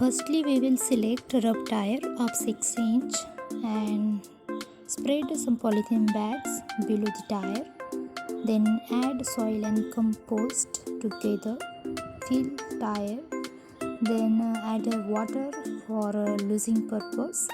Firstly, we will select rough tire of 6 inch and spread some polythene bags below the tire. Then add soil and compost together. Fill tire. Then add water for losing purpose.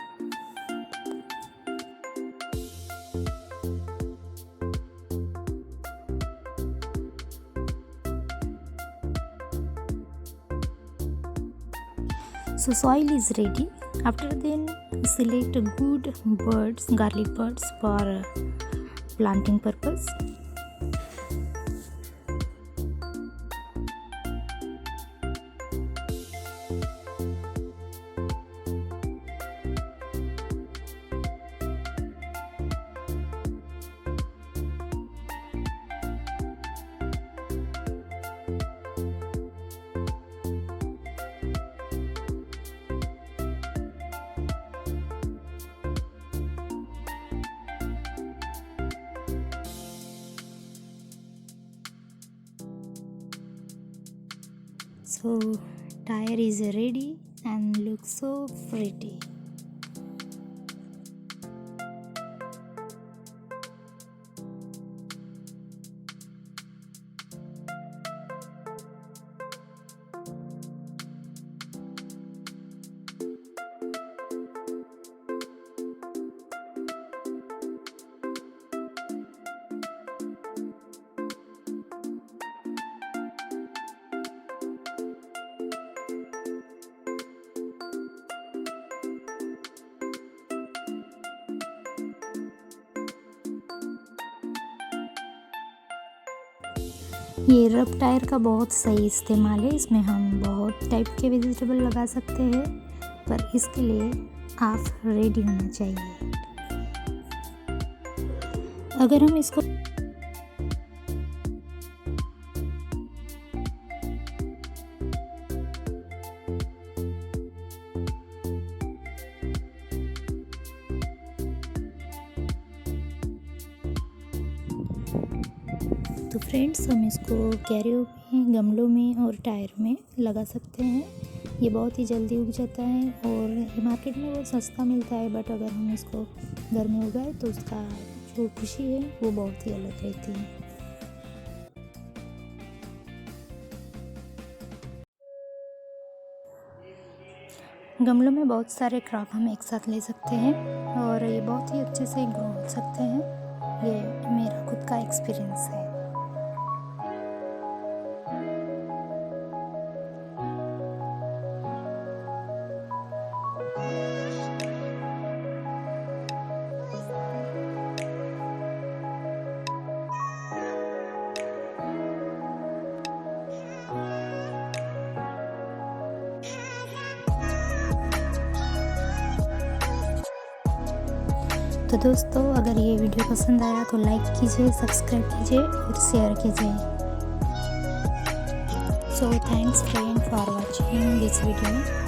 So soil is ready. After then select good buds, garlic buds for planting purpose. So tire is ready and looks so pretty. ये rough tyre का बहुत सही इस्तेमाल है। इसमें हम बहुत type के वेजिटेबल लगा सकते हैं, पर इसके लिए आप रेडी होना चाहिए। अगर हम इसको तो फ्रेंड्स, हम इसको कैरियर में, गमलों में और टायर में लगा सकते हैं। ये बहुत ही जल्दी उग जाता है और ये मार्केट में बहुत सस्ता मिलता है, बट अगर हम इसको घर में उगाए तो उसका जो खुशी है वो बहुत ही अलग रहती है। गमलों में बहुत सारे क्रॉप हम एक साथ ले सकते हैं और ये बहुत ही अच्छे से ग्रो हो सकते हैं। ये मेरा खुद का एक्सपीरियंस है। तो दोस्तों, अगर ये वीडियो पसंद आया तो लाइक कीजिए, सब्सक्राइब कीजिए और शेयर कीजिए। So thanks friend for watching this video.